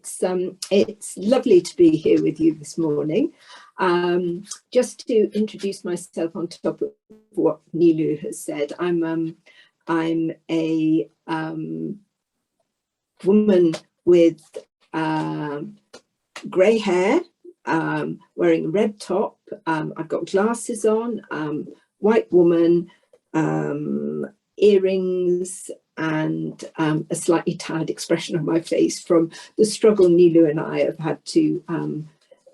It's lovely to be here with you this morning. Just to introduce myself on top of what Nilu has said, I'm a woman with grey hair, wearing a red top. I've got glasses on, white woman, earrings, and a slightly tired expression on my face from the struggle Nilu and I have had to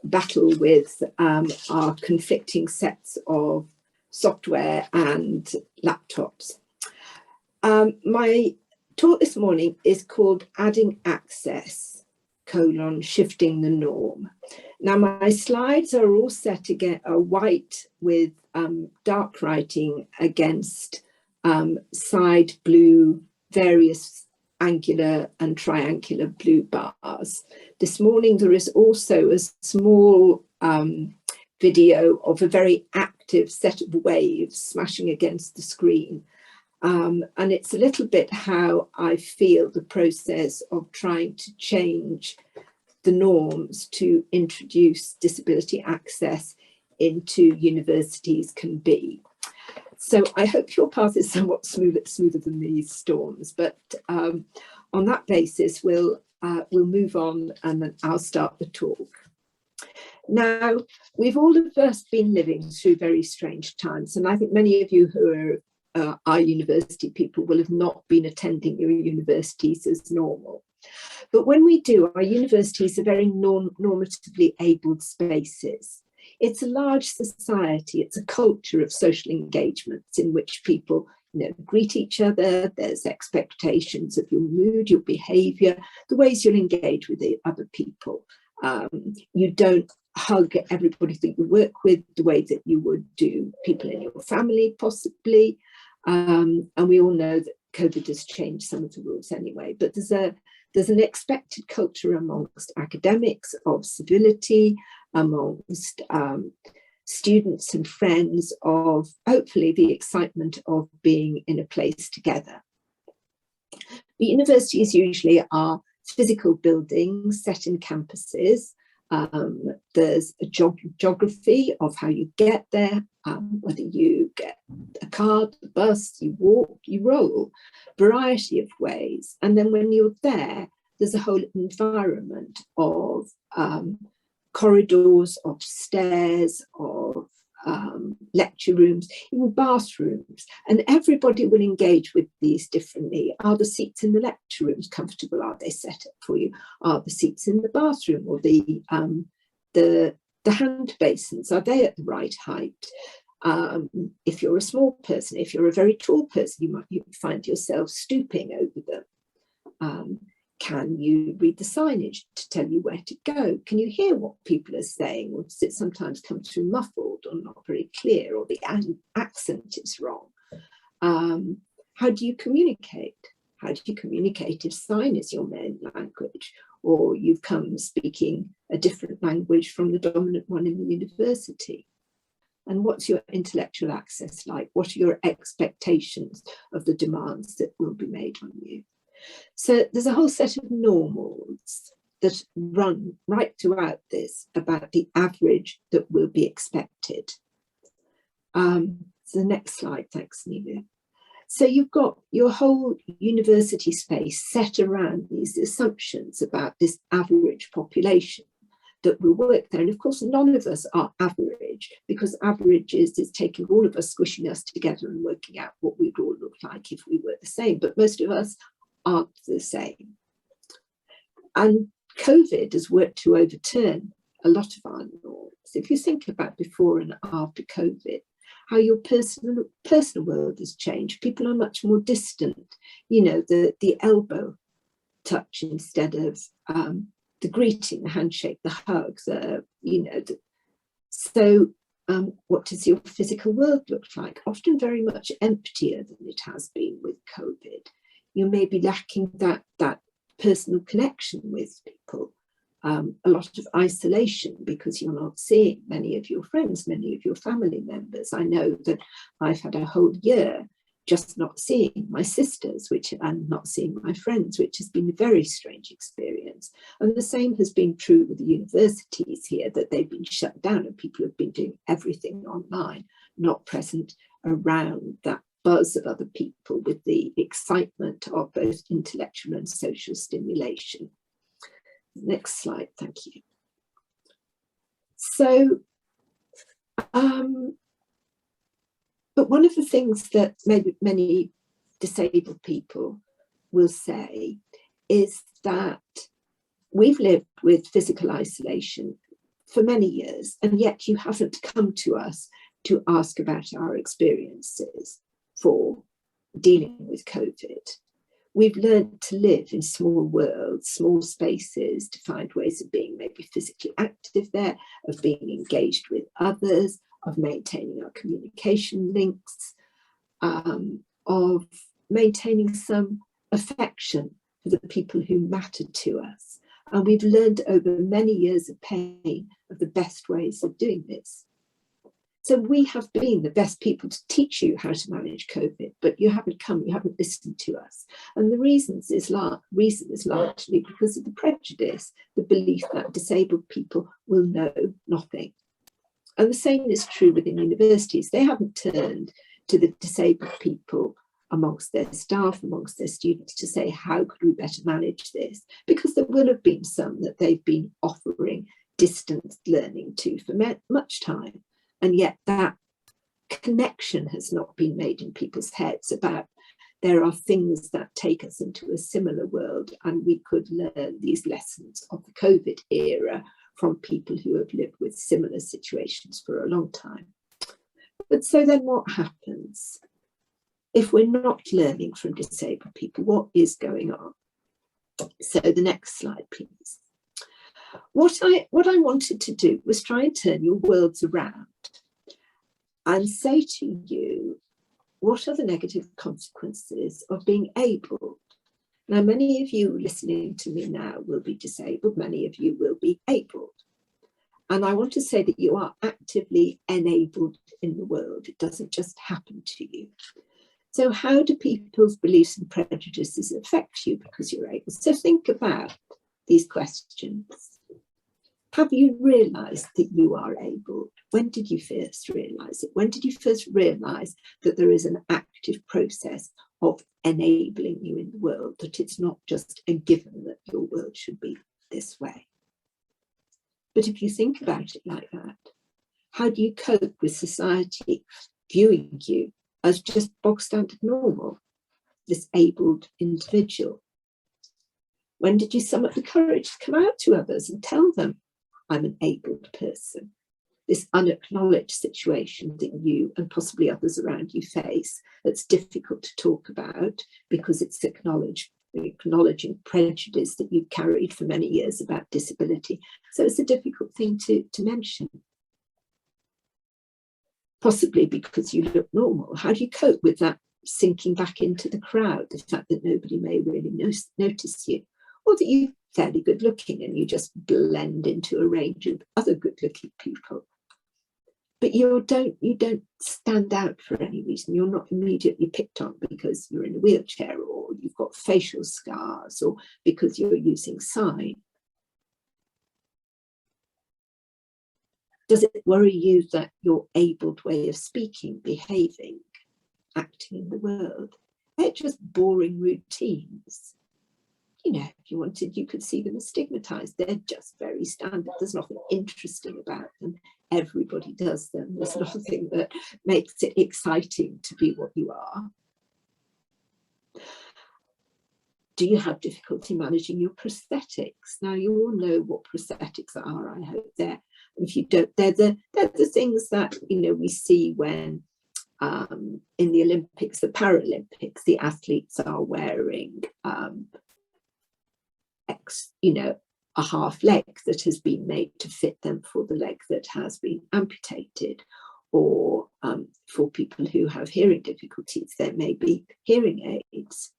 battle with our conflicting sets of software and laptops. My talk this morning is called Adding Access, Shifting the Norm. Now my slides are all set again, white with dark writing against side blue, various angular and triangular blue bars. This morning there is also a small video of a very active set of waves smashing against the screen. And it's a little bit how I feel the process of trying to change the norms to introduce disability access into universities can be. So I hope your path is somewhat smoother than these storms, but on that basis, we'll move on and then I'll start the talk. Now, we've all of us been living through very strange times, and I think many of you who are our university people will have not been attending your universities as normal. But when we do, our universities are very normatively abled spaces. It's a large society, it's a culture of social engagements in which people greet each other, there's expectations of your mood, your behaviour, the ways you'll engage with the other people. You don't hug everybody that you work with the way that you would do people in your family, possibly. And we all know that COVID has changed some of the rules anyway, but there's an expected culture amongst academics of civility, amongst students and friends of hopefully the excitement of being in a place together. The universities usually are physical buildings set in campuses. There's a geography of how you get there, whether you get a car, the bus, you walk, you roll, variety of ways. And then when you're there, there's a whole environment of corridors, of stairs, of lecture rooms, even bathrooms, and everybody will engage with these differently. Are the seats in the lecture rooms comfortable? Are they set up for you? Are the seats in the bathroom or the hand basins, are they at the right height? If you're a small person, if you're a very tall person, you might find yourself stooping over them. Can you read the signage to tell you where to go? Can you hear what people are saying? Or does it sometimes come through muffled or not very clear, or the accent is wrong? How do you communicate? How do you communicate if sign is your main language, or you've come speaking a different language from the dominant one in the university? And what's your intellectual access like? What are your expectations of the demands that will be made on you? So there's a whole set of normals that run right throughout this about the average that will be expected. So the next slide, thanks, Nilu. So you've got your whole university space set around these assumptions about this average population that will work there. And of course, none of us are average, because average is taking all of us, squishing us together and working out what we'd all look like if we were the same. But most of us aren't the same. And COVID has worked to overturn a lot of our norms. If you think about before and after COVID, how your personal world has changed. People are much more distant. The elbow touch instead of the greeting, the handshake, the hug. What does your physical world look like? Often very much emptier than it has been with COVID. You may be lacking that personal connection with people, a lot of isolation because you're not seeing many of your friends, many of your family members. I know that I've had a whole year just not seeing my sisters, and not seeing my friends, which has been a very strange experience. And the same has been true with the universities here, that they've been shut down and people have been doing everything online, not present around that buzz of other people with the excitement of both intellectual and social stimulation. Next slide, thank you. So, but one of the things that maybe many disabled people will say is that we've lived with physical isolation for many years, and yet you haven't come to us to ask about our experiences for dealing with COVID. We've learned to live in small worlds, small spaces, to find ways of being maybe physically active there, of being engaged with others, of maintaining our communication links, of maintaining some affection for the people who matter to us. And we've learned over many years of pain of the best ways of doing this. So we have been the best people to teach you how to manage COVID, but you haven't come, you haven't listened to us. And the reason is largely because of the prejudice, the belief that disabled people will know nothing. And the same is true within universities. They haven't turned to the disabled people amongst their staff, amongst their students, to say, how could we better manage this? Because there will have been some that they've been offering distance learning to for much time. And yet that connection has not been made in people's heads about there are things that take us into a similar world, and we could learn these lessons of the COVID era from people who have lived with similar situations for a long time. But so then what happens? If we're not learning from disabled people, what is going on? So the next slide, please. What I wanted to do was try and turn your worlds around and say to you, what are the negative consequences of being able? Now, many of you listening to me now will be disabled, many of you will be abled. And I want to say that you are actively enabled in the world. It doesn't just happen to you. So how do people's beliefs and prejudices affect you because you're able? So think about these questions. Have you realised that you are able? When did you first realise it? When did you first realise that there is an active process of enabling you in the world, that it's not just a given that your world should be this way? But if you think about it like that, how do you cope with society viewing you as just bog standard normal, this abled individual? When did you summon the courage to come out to others and tell them, I'm an abled person? This unacknowledged situation that you and possibly others around you face, that's difficult to talk about because it's acknowledging prejudice that you've carried for many years about disability. So it's a difficult thing to mention. Possibly because you look normal. How do you cope with that sinking back into the crowd, the fact that nobody may really notice you, or that you're fairly good looking and you just blend into a range of other good looking people? But you don't stand out for any reason. You're not immediately picked on because you're in a wheelchair, or you've got facial scars, or because you're using sign. Does it worry you that your abled way of speaking, behaving, acting in the world, they're just boring routines? You know, if you wanted, you could see them as stigmatized. They're just very standard. There's nothing interesting about them. Everybody does them. There's nothing that makes it exciting to be what you are. Do you have difficulty managing your prosthetics? Now, you all know what prosthetics are, I hope. If you don't, they're the things that, you know, we see when in the Olympics, the Paralympics, the athletes are wearing a half leg that has been made to fit them for the leg that has been amputated, or for people who have hearing difficulties, there may be hearing aids.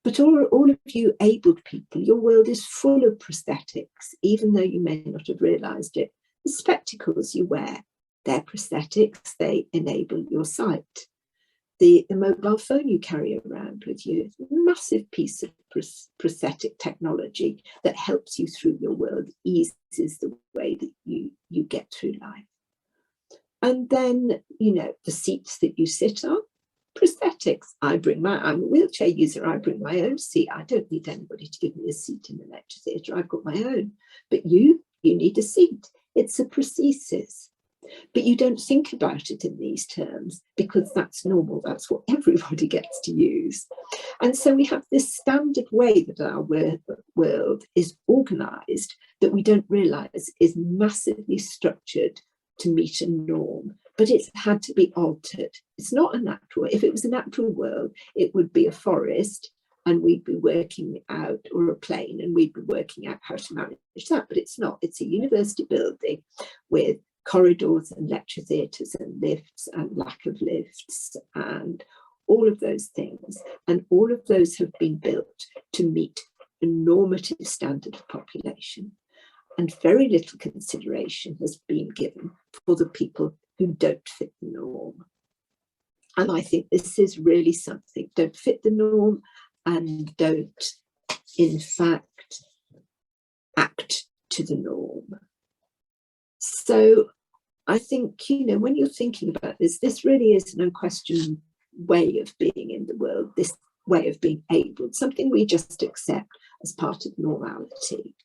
But all of you abled people, your world is full of prosthetics, even though you may not have realised it. The spectacles you wear, they're prosthetics, they enable your sight. The mobile phone you carry around with you is a massive piece of prosthetic technology that helps you through your world, eases the way that you get through life. And then, you know, the seats that you sit on, prosthetics. I'm a wheelchair user, I bring my own seat. I don't need anybody to give me a seat in the lecture theatre, I've got my own. But you need a seat. It's a prosthesis. But you don't think about it in these terms because that's normal. That's what everybody gets to use. And so we have this standard way that our world is organised that we don't realise is massively structured to meet a norm. But it's had to be altered. It's not a natural. If it was a natural world, it would be a forest and we'd be working out, or a plane, and we'd be working out how to manage that. But it's not. It's a university building with corridors and lecture theatres and lifts and lack of lifts and all of those things. And all of those have been built to meet a normative standard of population. And very little consideration has been given for the people who don't fit the norm. And I think this is really something. Don't fit the norm and don't, in fact, act to the norm. So I think, you know, when you're thinking about this, this really is an unquestioned way of being in the world, this way of being able, something we just accept as part of normality.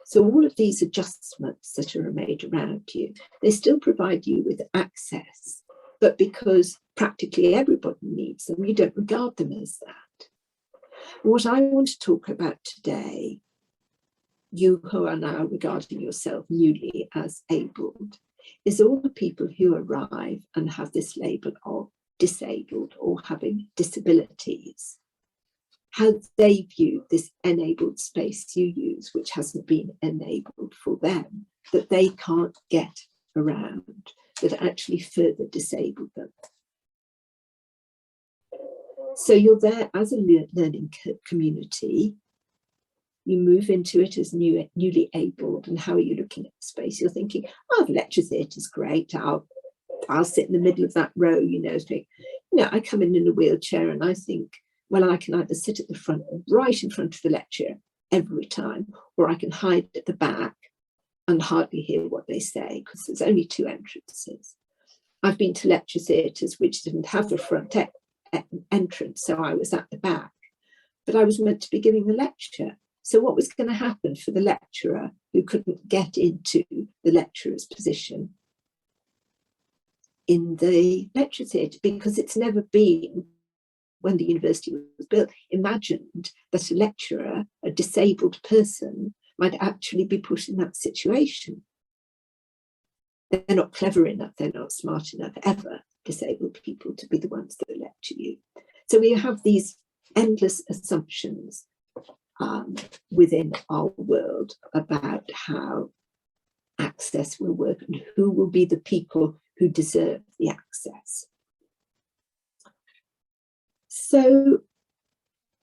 So all of these adjustments that are made around you, they still provide you with access, but because practically everybody needs them, you don't regard them as that. What I want to talk about today, you who are now regarding yourself newly as abled, is all the people who arrive and have this label of disabled or having disabilities. How they view this enabled space you use, which hasn't been enabled for them, that they can't get around, that actually further disable them. So you're there as a learning community. You move into it as newly abled, and how are you looking at the space? You're thinking, oh, the lecture theatre is great. I'll sit in the middle of that row, you know. I come in a wheelchair and I think, well, I can either sit at the front, right in front of the lecture every time, or I can hide at the back and hardly hear what they say because there's only two entrances. I've been to lecture theatres which didn't have a front entrance, so I was at the back, but I was meant to be giving the lecture. So what was going to happen for the lecturer who couldn't get into the lecturer's position in the lecture theatre? Because it's never been, when the university was built, imagined that a lecturer, a disabled person, might actually be put in that situation. They're not clever enough, they're not smart enough, ever, disabled people, to be the ones that lecture you. So we have these endless assumptions within our world about how access will work and who will be the people who deserve the access. So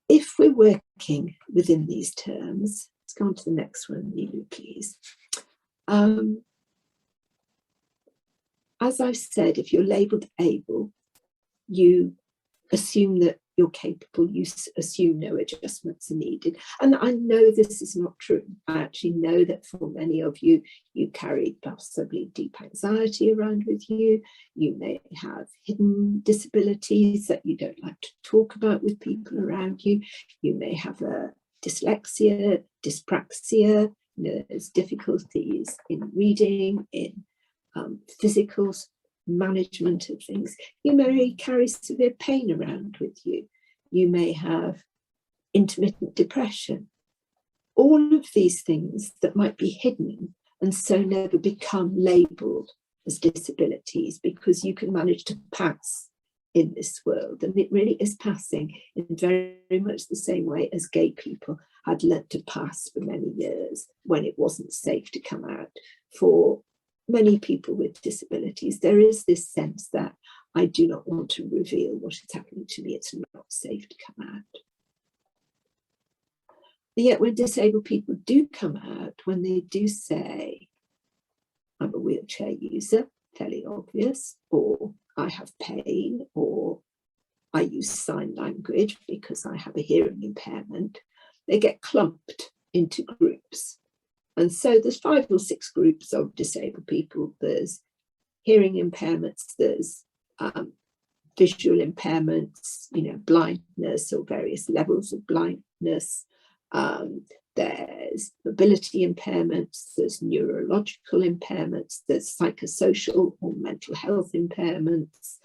if we're working within these terms, let's go on to the next one, Nilu, please. As I've said, if you're labelled able, you assume that you're capable, you assume no adjustments are needed. And I know this is not true. I actually know that for many of you, you carry possibly deep anxiety around with you. You may have hidden disabilities that you don't like to talk about with people around you. You may have a dyslexia, dyspraxia, there's difficulties in reading, in physical management of things. You may carry severe pain around with you. You may have intermittent depression. All of these things that might be hidden and so never become labelled as disabilities, because you can manage to pass in this world. And it really is passing in very much the same way as gay people had learnt to pass for many years when it wasn't safe to come out. For many people with disabilities, there is this sense that I do not want to reveal what is happening to me. It's not safe to come out. And yet when disabled people do come out, when they do say, I'm a wheelchair user, fairly obvious, or I have pain, or I use sign language because I have a hearing impairment, they get clumped into groups. And so there's 5 or 6 groups of disabled people. There's hearing impairments, there's visual impairments, blindness or various levels of blindness. There's mobility impairments, there's neurological impairments, there's psychosocial or mental health impairments,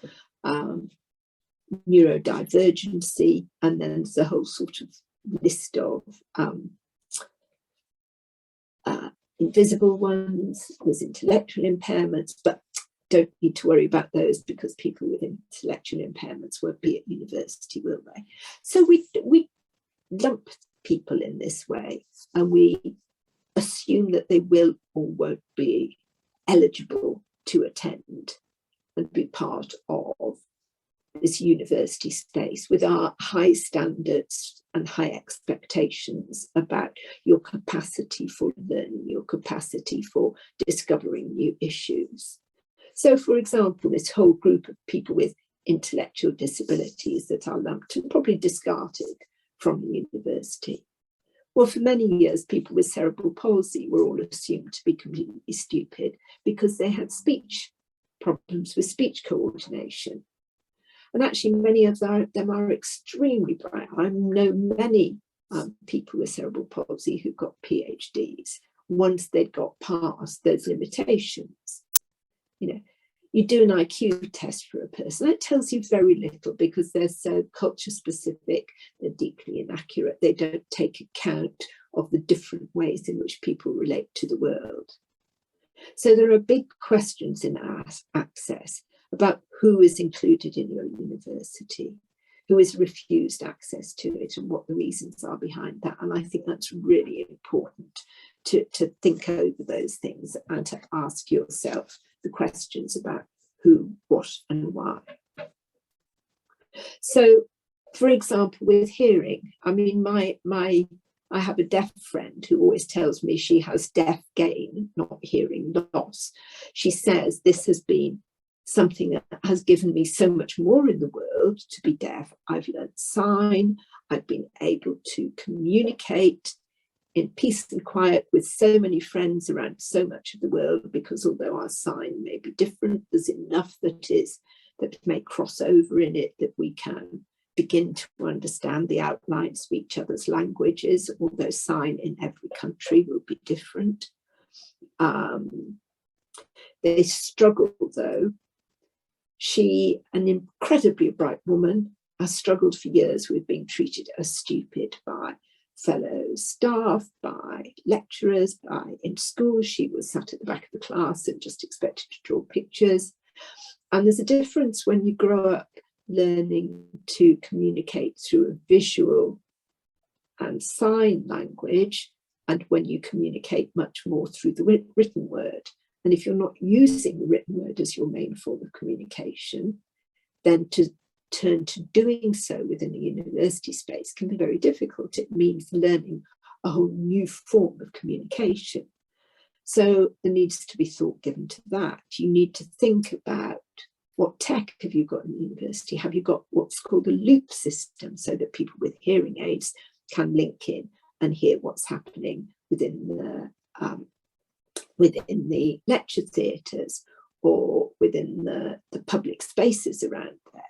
neurodivergency, and then there's a whole sort of list of invisible ones. There's intellectual impairments, but don't need to worry about those because people with intellectual impairments won't be at university, will they? So we lump people in this way, and we assume that they will or won't be eligible to attend and be part of this university space with our high standards and high expectations about your capacity for learning, your capacity for discovering new issues. So, for example, this whole group of people with intellectual disabilities that are lumped and probably discarded from the university. Well, for many years, people with cerebral palsy were all assumed to be completely stupid because they had speech problems with speech coordination. And actually, many of them are extremely bright. I know many people with cerebral palsy who got PhDs once they'd got past those limitations. You do an IQ test for a person, that tells you very little because they're so culture specific, they're deeply inaccurate, they don't take account of the different ways in which people relate to the world. So there are big questions in our access about who is included in your university, who is refused access to it, and what the reasons are behind that. And I think that's really important to think over those things and to ask yourself the questions about who, what, and why. So, for example, with hearing, I mean, I have a deaf friend who always tells me she has deaf gain, not hearing loss. She says this has been something that has given me so much more in the world to be deaf. I've learned sign, I've been able to communicate in peace and quiet with so many friends around so much of the world, because although our sign may be different, there's enough that may cross over in it that we can begin to understand the outlines of each other's languages, although sign in every country will be different. They struggle though. She, an incredibly bright woman, has struggled for years with being treated as stupid by fellow staff, by lecturers, in school. She was sat at the back of the class and just expected to draw pictures. And there's a difference when you grow up learning to communicate through a visual and sign language, and when you communicate much more through the written word. And if you're not using the written word as your main form of communication, then to turn to doing so within a university space can be very difficult. It means learning a whole new form of communication. So there needs to be thought given to that. You need to think about what tech have you got in the university? Have you got what's called a loop system so that people with hearing aids can link in and hear what's happening within the lecture theatres or within the public spaces around there?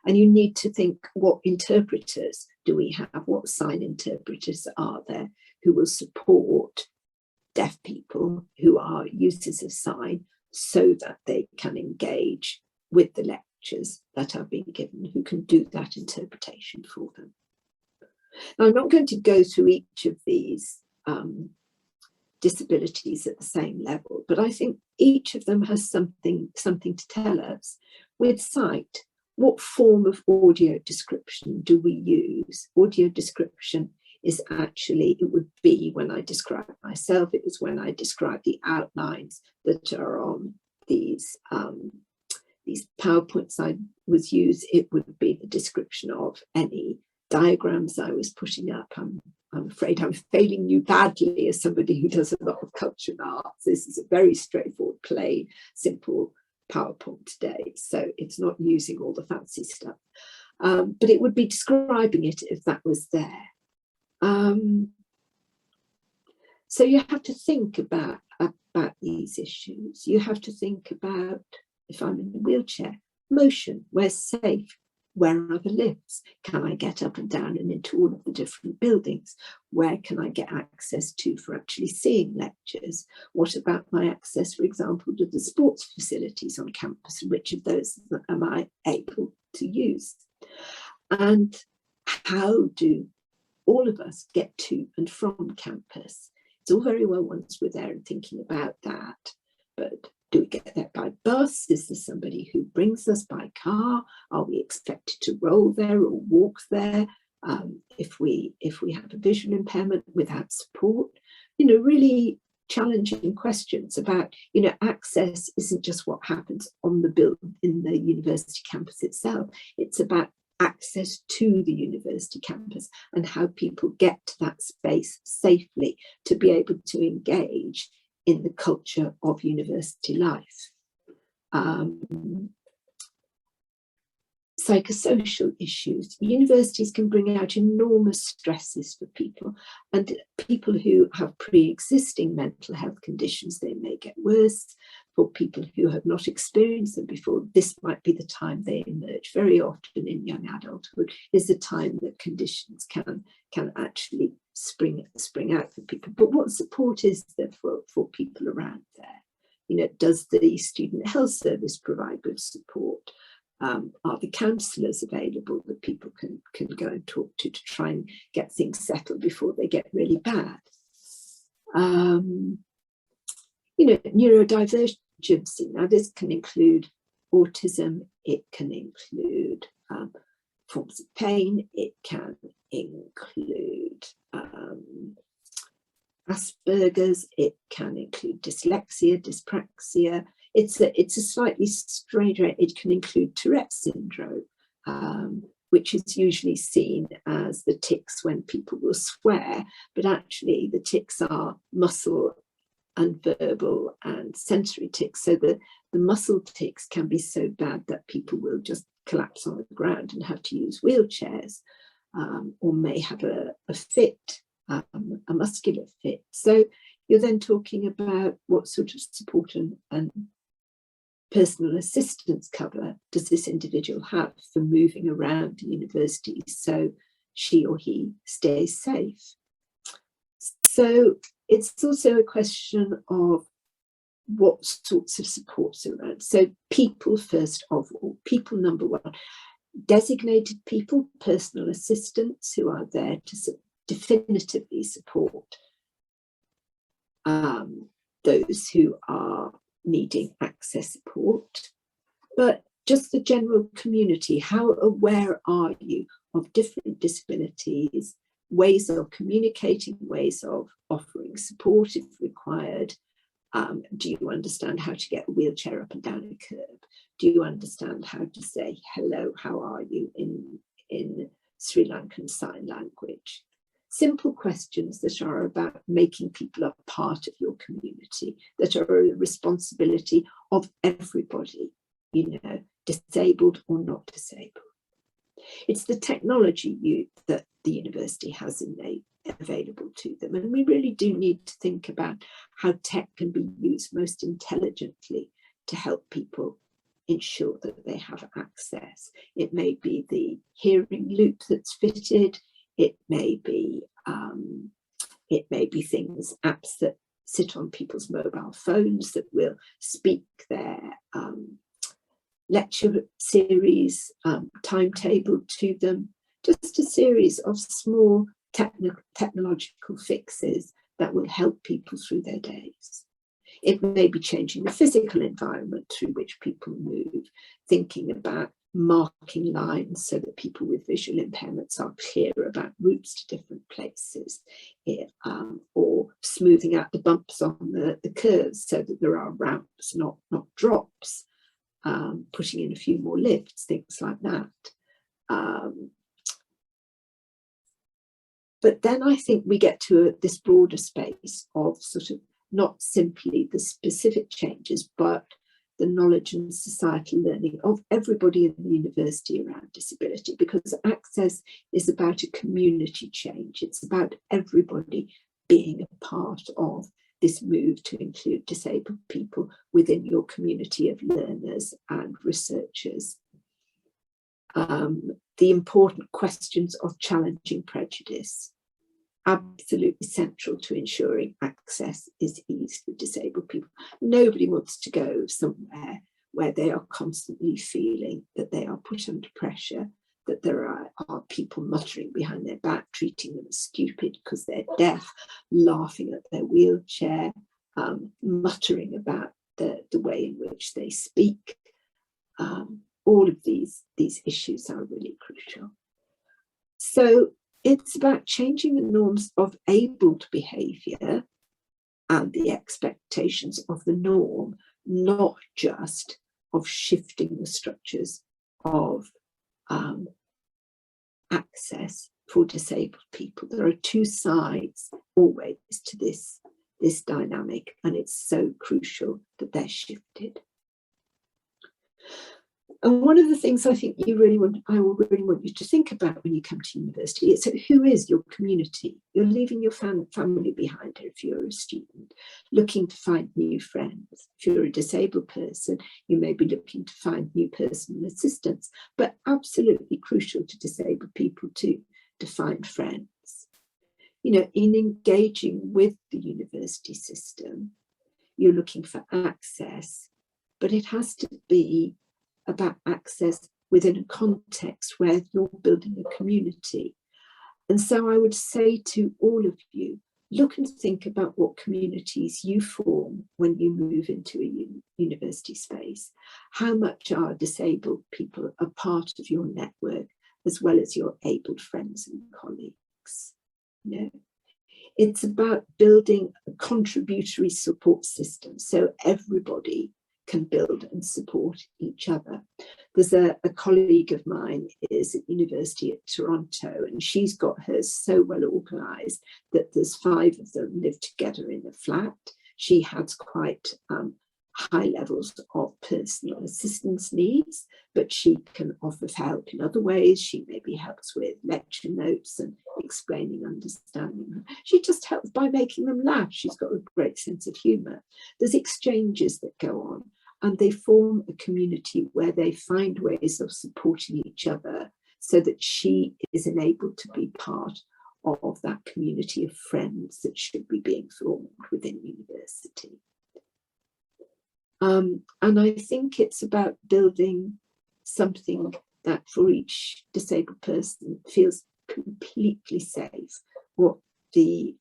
And you need to think, what interpreters do we have? What sign interpreters are there who will support deaf people who are users of sign so that they can engage with the lectures that are being given, who can do that interpretation for them? Now, I'm not going to go through each of these disabilities at the same level, but I think each of them has something to tell us. With sight, what form of audio description do we use? Audio description is actually, it would be when I describe myself, it was when I describe the outlines that are on these PowerPoints I was used, it would be the description of any diagrams I was putting up. I'm afraid I'm failing you badly as somebody who does a lot of culture and arts. This is a very straightforward, plain, simple PowerPoint today, so it's not using all the fancy stuff. but it would be describing it if that was there. So you have to think about these issues. You have to think about, if I'm in a wheelchair, motion, where's safe? Where are the lifts? Can I get up and down and into all of the different buildings? Where can I get access to for actually seeing lectures? What about my access, for example, to the sports facilities on campus? And which of those am I able to use? And how do all of us get to and from campus? It's all very well once we're there and thinking about that, but do we get there by bus? Is there somebody who brings us by car? Are we expected to roll there or walk there? If we have a visual impairment without support, really challenging questions about, access isn't just what happens on the building in the university campus itself. It's about access to the university campus and how people get to that space safely to be able to engage in the culture of university life. Psychosocial issues. Universities can bring out enormous stresses for people, and people who have pre-existing mental health conditions, they may get worse. For people who have not experienced them before, this might be the time they emerge. Very often in young adulthood is the time that conditions can actually spring out for people. But what support is there for people around there? Does the student health service provide good support? Are the counsellors available that people can go and talk to try and get things settled before they get really bad? Neurodivergency. Now, this can include autism. It can include forms of pain. It can include Asperger's. It can include dyslexia, dyspraxia. It's a slightly stranger. It can include Tourette's syndrome, which is usually seen as the tics when people will swear, but actually the tics are muscle and verbal and sensory tics. So the muscle tics can be so bad that people will just collapse on the ground and have to use wheelchairs, or may have a fit, a muscular fit. So you're then talking about what sort of support and personal assistance cover does this individual have for moving around the university so she or he stays safe. So it's also a question of what sorts of supports are around. So people, first of all, people number one, designated people, personal assistants who are there to definitively support those who are needing access support. But just the general community, how aware are you of different disabilities, ways of communicating, ways of offering support if required? Do you understand how to get a wheelchair up and down a curb? Do you understand how to say hello, how are you in Sri Lankan Sign Language? Simple questions that are about making people a part of your community, that are a responsibility of everybody, disabled or not disabled. It's the technology that the university has available to them. And we really do need to think about how tech can be used most intelligently to help people ensure that they have access. It may be the hearing loop that's fitted. It may be things, apps that sit on people's mobile phones that will speak their lecture series timetable to them. Just a series of small technological fixes that will help people through their days. It may be changing the physical environment through which people move, thinking about marking lines so that people with visual impairments are clear about routes to different places, or smoothing out the bumps on the curves so that there are ramps, not drops, putting in a few more lifts, things like that. But then I think we get to this broader space of sort of not simply the specific changes, but the knowledge and societal learning of everybody in the university around disability, because access is about a community change. It's about everybody being a part of this move to include disabled people within your community of learners and researchers. The important questions of challenging prejudice, absolutely central to ensuring access is eased for disabled people. Nobody wants to go somewhere where they are constantly feeling that they are put under pressure, that there are people muttering behind their back, treating them as stupid because they're deaf, laughing at their wheelchair, muttering about the way in which they speak. All of these issues are really crucial. So it's about changing the norms of abled behaviour and the expectations of the norm, not just of shifting the structures of access for disabled people. There are two sides always to this dynamic, and it's so crucial that they're shifted. And one of the things I think I will really want you to think about when you come to university is who is your community? You're leaving your family behind if you're a student, looking to find new friends. If you're a disabled person, you may be looking to find new personal assistance, but absolutely crucial to disabled people too, to find friends. You know, in engaging with the university system, you're looking for access, but it has to be about access within a context where you're building a community. And so I would say to all of you, look and think about what communities you form when you move into a university space. How much are disabled people a part of your network, as well as your abled friends and colleagues? You know, it's about building a contributory support system so everybody can build and support each other. There's a colleague of mine is at University of Toronto, and she's got hers so well organised that there's 5 of them live together in a flat. She has quite high levels of personal assistance needs, but she can offer help in other ways. She maybe helps with lecture notes and explaining, understanding. She just helps by making them laugh. She's got a great sense of humour. There's exchanges that go on, and they form a community where they find ways of supporting each other so that she is enabled to be part of that community of friends that should be being formed within university. And I think it's about building something that for each disabled person feels completely safe, what the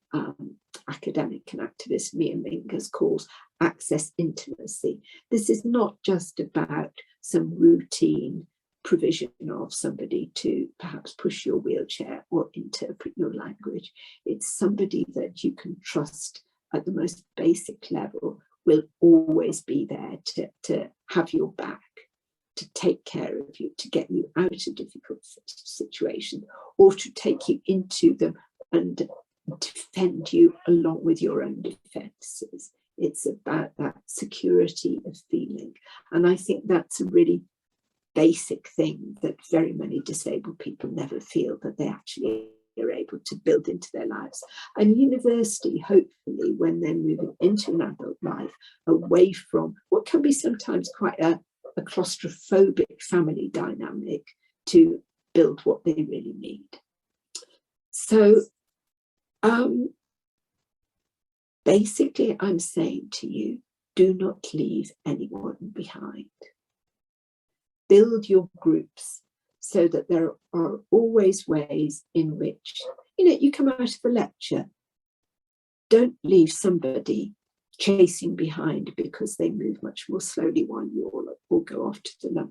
academic and activist Mia Mingus calls access intimacy. This is not just about some routine provision of somebody to perhaps push your wheelchair or interpret your language. It's somebody that you can trust at the most basic level will always be there to have your back, to take care of you, to get you out of difficult situations, or to take you into them and defend you along with your own defences. It's about that security of feeling. And I think that's a really basic thing that very many disabled people never feel that they actually are able to build into their lives. And university, hopefully, when they're moving into an adult life, away from what can be sometimes quite a claustrophobic family dynamic, to build what they really need. So basically, I'm saying to you, do not leave anyone behind. Build your groups so that there are always ways in which, you come out of a lecture. Don't leave somebody chasing behind because they move much more slowly while you all go off to the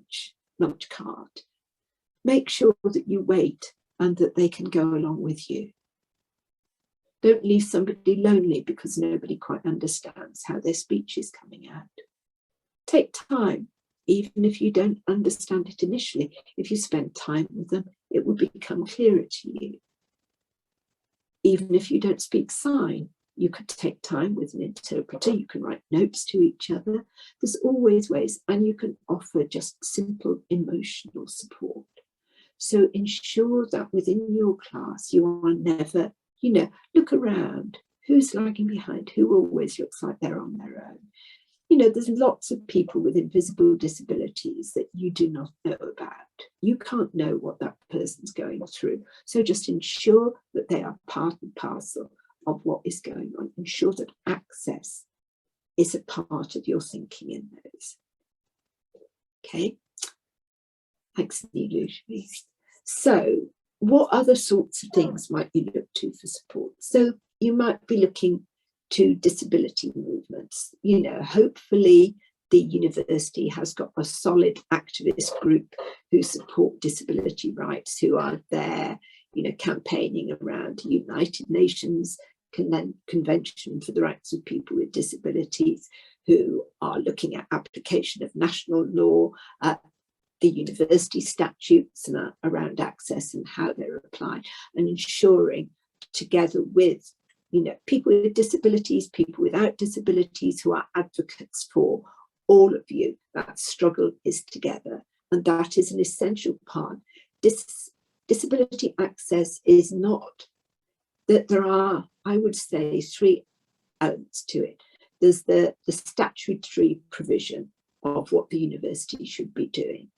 lunch cart. Make sure that you wait and that they can go along with you. Don't leave somebody lonely because nobody quite understands how their speech is coming out. Take time, even if you don't understand it initially. If you spend time with them, it will become clearer to you. Even if you don't speak sign, You could take time with an interpreter. You can write notes to each other. There's always ways, and you can offer just simple emotional support. So ensure that within your class, you are never, look around. Who's lagging behind? Who always looks like they're on their own? There's lots of people with invisible disabilities that you do not know about. You can't know what that person's going through. So just ensure that they are part and parcel of what is going on. Ensure that access is a part of your thinking in those. Okay. Thanks, Nilu. So what other sorts of things might you look to for support? So you might be looking to disability movements. Hopefully the university has got a solid activist group who support disability rights, who are there, campaigning around the United Nations Convention for the Rights of People with Disabilities, who are looking at application of national law, the university statutes around access and how they're applied, and ensuring together with people with disabilities, people without disabilities, who are advocates for all of you, that struggle is together. And that is an essential part. Disability access is not that there are, I would say, three elements to it. There's the statutory provision of what the university should be doing.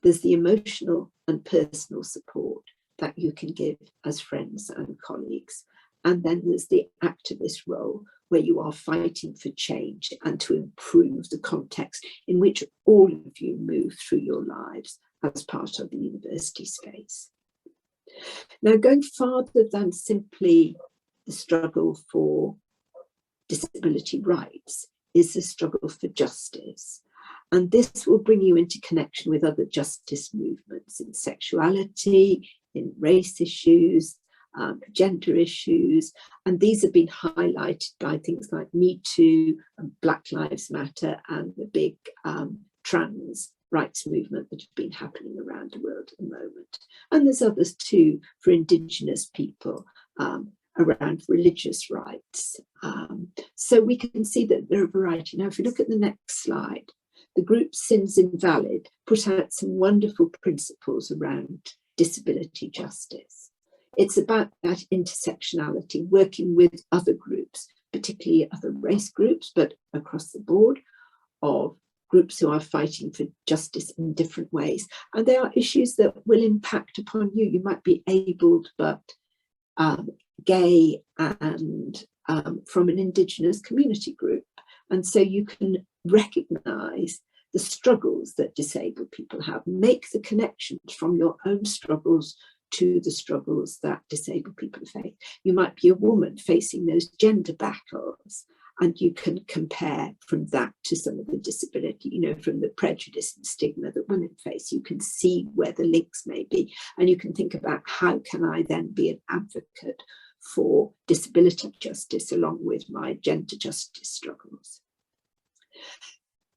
There's the emotional and personal support that you can give as friends and colleagues. And then there's the activist role, where you are fighting for change and to improve the context in which all of you move through your lives as part of the university space. Now, going farther than simply the struggle for disability rights is the struggle for justice. And this will bring you into connection with other justice movements in sexuality, in race issues, gender issues, and these have been highlighted by things like Me Too and Black Lives Matter and the big trans rights movement that have been happening around the world at the moment. And there's others too for Indigenous people around religious rights. So we can see that there are a variety. Now, if you look at the next slide, the group Sins Invalid put out some wonderful principles around disability justice. It's about that intersectionality, working with other groups, particularly other race groups, but across the board, of groups who are fighting for justice in different ways. And there are issues that will impact upon you. You might be abled, but gay and from an Indigenous community group. And so you can recognise the struggles that disabled people have, make the connections from your own struggles to the struggles that disabled people face. You might be a woman facing those gender battles, and you can compare from that to some of the disability, from the prejudice and stigma that women face. You can see where the links may be, and you can think about how can I then be an advocate for disability justice along with my gender justice struggles.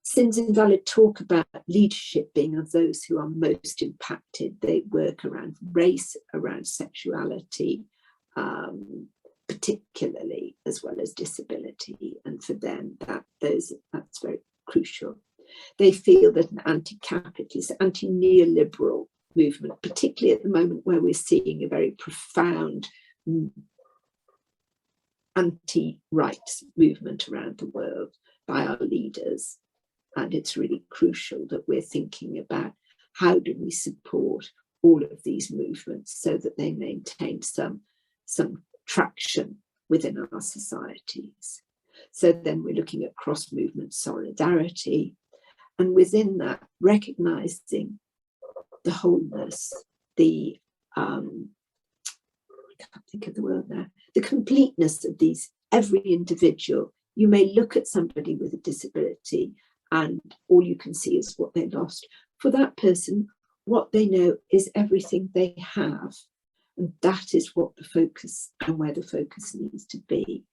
Sins Invalid talk about leadership being of those who are most impacted. They work around race, around sexuality, particularly, as well as disability. And for them, that's very crucial. They feel that an anti-capitalist, anti-neoliberal movement, particularly at the moment where we're seeing a very profound anti-rights movement around the world by our leaders. And it's really crucial that we're thinking about how do we support all of these movements so that they maintain some traction within our societies. So then we're looking at cross-movement solidarity, and within that, recognising the wholeness, I can't think of the word now, the completeness of these, every individual. You may look at somebody with a disability and all you can see is what they lost. For that person, what they know is everything they have. And that is what the focus and where the focus needs to be.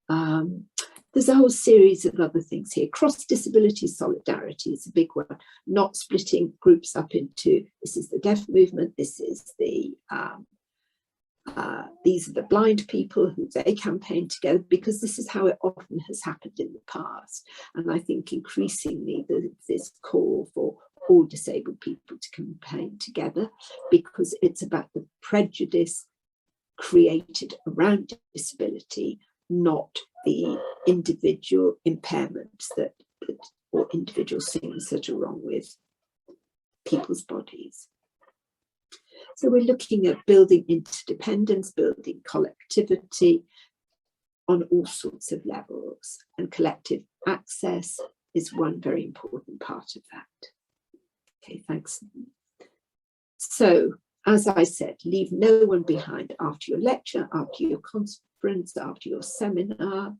There's a whole series of other things here. Cross-disability solidarity is a big one, not splitting groups up into, this is the deaf movement, this is the these are the blind people who they campaign together, because this is how it often has happened in the past. And I think increasingly there's this call for all disabled people to campaign together, because it's about the prejudice created around disability, not the individual impairments or individual things that are wrong with people's bodies. So we're looking at building interdependence, building collectivity on all sorts of levels, and collective access is one very important part of that. Okay, thanks. So, as I said, leave no one behind after your lecture, after your conference, after your seminar.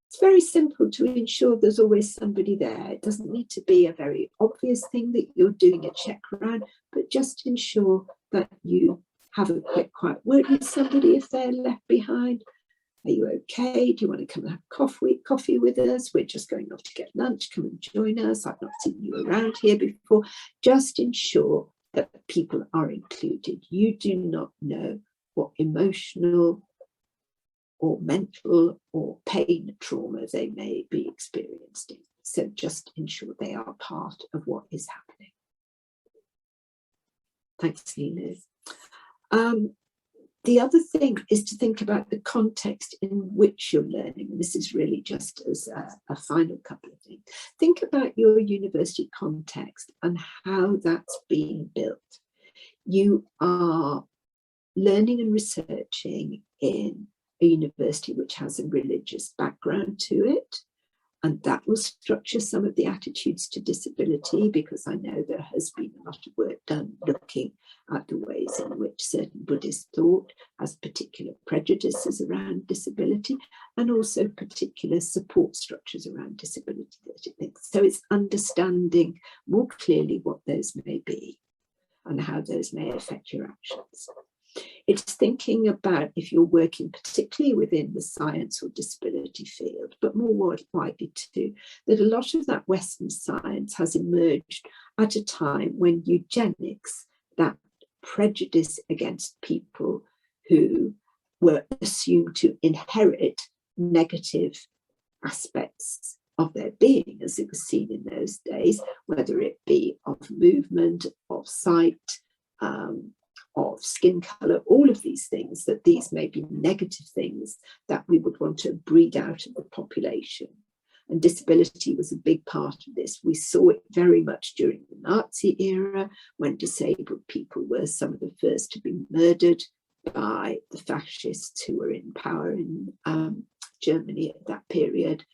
It's very simple to ensure there's always somebody there. It doesn't need to be a very obvious thing that you're doing a check around, but just ensure that you have a quick, quiet word with somebody if they're left behind. Are you okay? Do you want to come and have coffee with us? We're just going off to get lunch. Come and join us. I've not seen you around here before. Just ensure that people are included. You do not know what emotional or mental or pain trauma they may be experiencing. So just ensure they are part of what is happening. Thanks, Nina. The other thing is to think about the context in which you're learning. And this is really just as a final couple of things. Think about your university context and how that's being built. You are learning and researching in a university which has a religious background to it, and that will structure some of the attitudes to disability, because I know there has been a lot of work done looking at the ways in which certain Buddhist thought has particular prejudices around disability, and also particular support structures around disability that it thinks. So it's understanding more clearly what those may be and how those may affect your actions. It's thinking about, if you're working particularly within the science or disability field, but more widely too, that a lot of that Western science has emerged at a time when eugenics, that prejudice against people who were assumed to inherit negative aspects of their being, as it was seen in those days, whether it be of movement, of sight, of skin colour, all of these things, that these may be negative things that we would want to breed out of the population. And disability was a big part of this. We saw it very much during the Nazi era, when disabled people were some of the first to be murdered by the fascists who were in power in Germany at that period.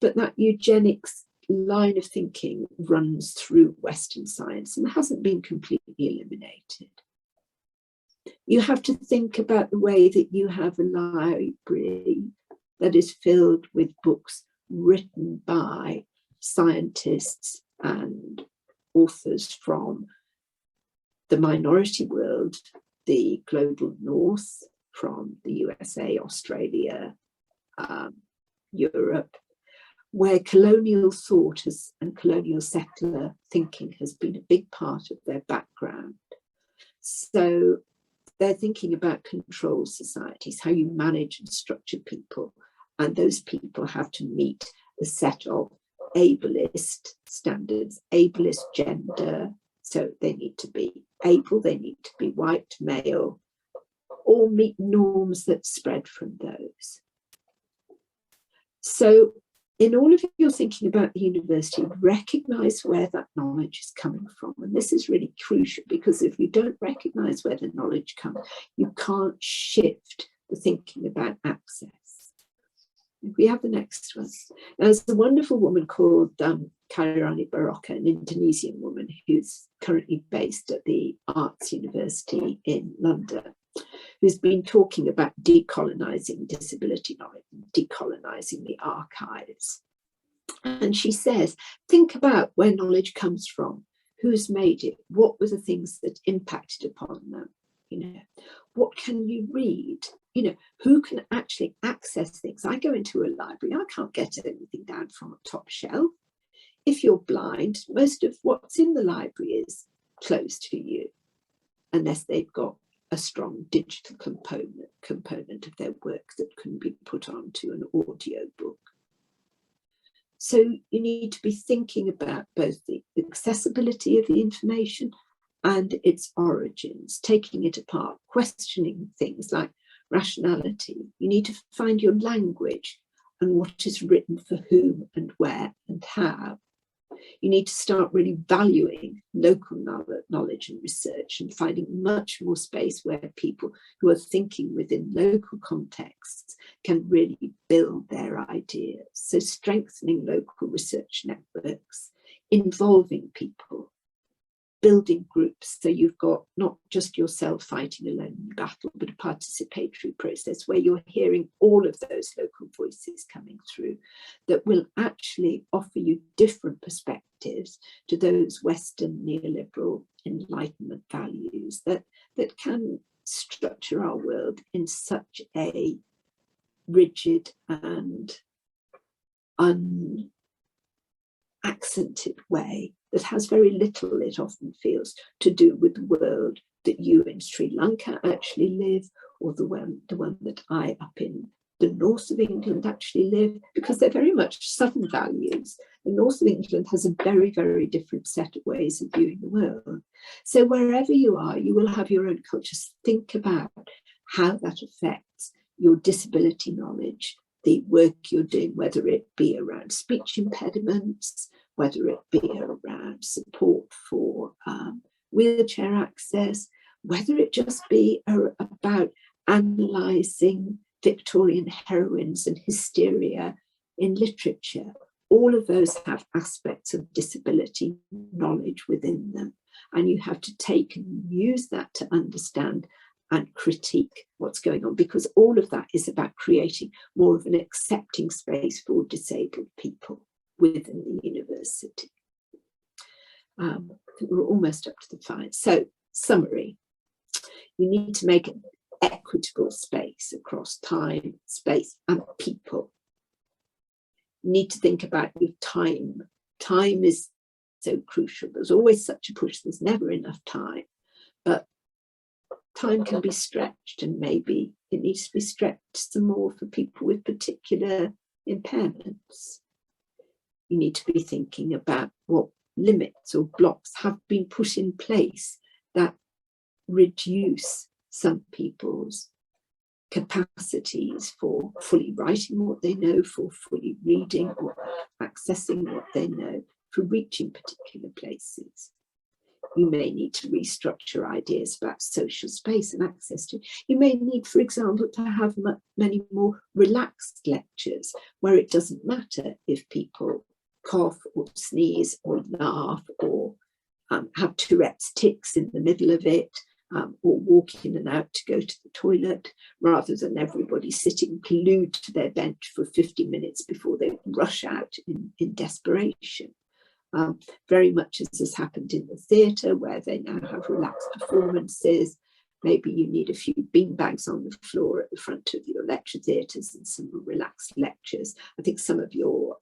But that eugenics line of thinking runs through Western science and hasn't been completely eliminated. You have to think about the way that you have a library that is filled with books written by scientists and authors from the minority world, the global north, from the USA, Australia, Europe, where colonial thought and colonial settler thinking has been a big part of their background. So they're thinking about control societies, how you manage and structure people, and those people have to meet a set of ableist standards, ableist gender, so they need to be able, they need to be white, male, or meet norms that spread from those. So in all of your thinking about the university, recognise where that knowledge is coming from. And this is really crucial, because if you don't recognise where the knowledge comes, you can't shift the thinking about access. If we have the next one. There's a wonderful woman called Kairani Baraka, an Indonesian woman who's currently based at the Arts University in London, who's been talking about decolonising disability knowledge, decolonising the archives. And she says, think about where knowledge comes from, who's made it, what were the things that impacted upon them, what can you read, who can actually access things. I go into a library, I can't get anything down from a top shelf. If you're blind, most of what's in the library is closed to you, unless they've got a strong digital component of their work that can be put onto an audio book. So you need to be thinking about both the accessibility of the information and its origins, taking it apart, questioning things like rationality. You need to find your language and what is written for whom and where and how. You need to start really valuing local knowledge and research and finding much more space where people who are thinking within local contexts can really build their ideas. So strengthening local research networks, involving people, building groups, so you've got not just yourself fighting a lone battle, but a participatory process where you're hearing all of those local voices coming through that will actually offer you different perspectives to those Western neoliberal Enlightenment values that can structure our world in such a rigid and unaccented way that has very little, it often feels, to do with the world that you in Sri Lanka actually live, or the one that I up in the north of England actually live, because they're very much southern values. The north of England has a very, very different set of ways of viewing the world. So wherever you are, you will have your own cultures. Think about how that affects your disability knowledge, the work you're doing, whether it be around speech impediments, whether it be around support for wheelchair access, whether it just be about analysing Victorian heroines and hysteria in literature. All of those have aspects of disability knowledge within them, and you have to take and use that to understand and critique what's going on, because all of that is about creating more of an accepting space for disabled people within the university. I think we're almost up to the 5. So, summary. You need to make an equitable space across time, space, and people. You need to think about your time. Time is so crucial. There's always such a push. There's never enough time. But time can be stretched, and maybe it needs to be stretched some more for people with particular impairments. You need to be thinking about what limits or blocks have been put in place that reduce some people's capacities for fully writing what they know, for fully reading or accessing what they know, for reaching particular places. You may need to restructure ideas about social space and access to. You may need, for example, to have many more relaxed lectures where it doesn't matter if people cough or sneeze or laugh or have Tourette's tics in the middle of it, or walk in and out to go to the toilet, rather than everybody sitting glued to their bench for 50 minutes before they rush out in desperation. Very much as has happened in the theatre, where they now have relaxed performances. Maybe you need a few beanbags on the floor at the front of your lecture theatres and some relaxed lectures. I think some of your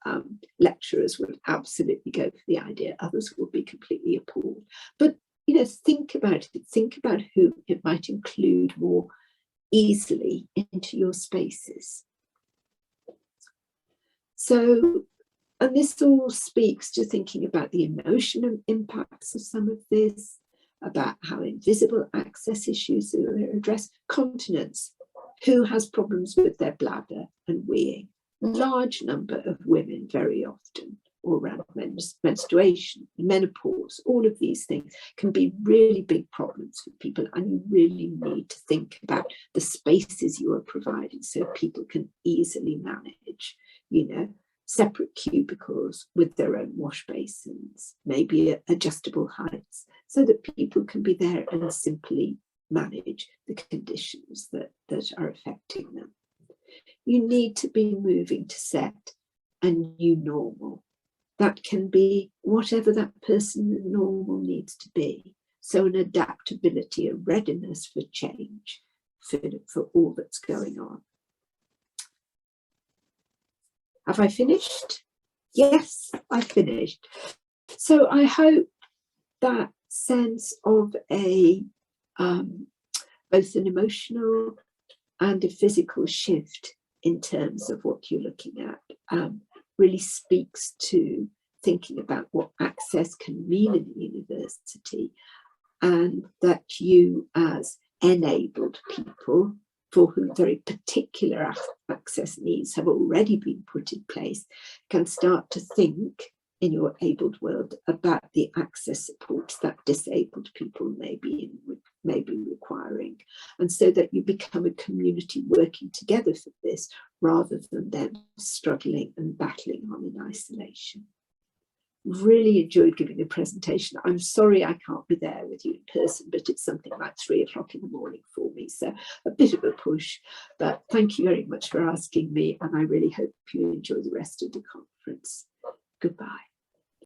lecturers would absolutely go for the idea. Others will be completely appalled. But, you know, think about it. Think about who it might include more easily into your spaces. So, and this all speaks to thinking about the emotional impacts of some of this, about how invisible access issues are addressed. Continence, who has problems with their bladder and weeing? Large number of women very often, or around menstruation, menopause, all of these things can be really big problems for people, and you really need to think about the spaces you are providing so people can easily manage, you know, separate cubicles with their own wash basins, maybe adjustable heights, so that people can be there and simply manage the conditions that are affecting them. You need to be moving to set a new normal. That can be whatever that person's normal needs to be. So an adaptability, a readiness for change, for all that's going on. Have I finished? Yes, I finished. So I hope that sense of a both both an emotional and a physical shift in terms of what you're looking at, really speaks to thinking about what access can mean in the university, and that you, as enabled people for whom very particular access needs have already been put in place, can start to think in your abled world about the access supports that disabled people may be requiring, and so that you become a community working together for this rather than them struggling and battling on in isolation. Really enjoyed giving the presentation. I'm sorry I can't be there with you in person, but it's something like 3 o'clock in the morning for me, so a bit of a push, but thank you very much for asking me, and I really hope you enjoy the rest of the conference. Goodbye.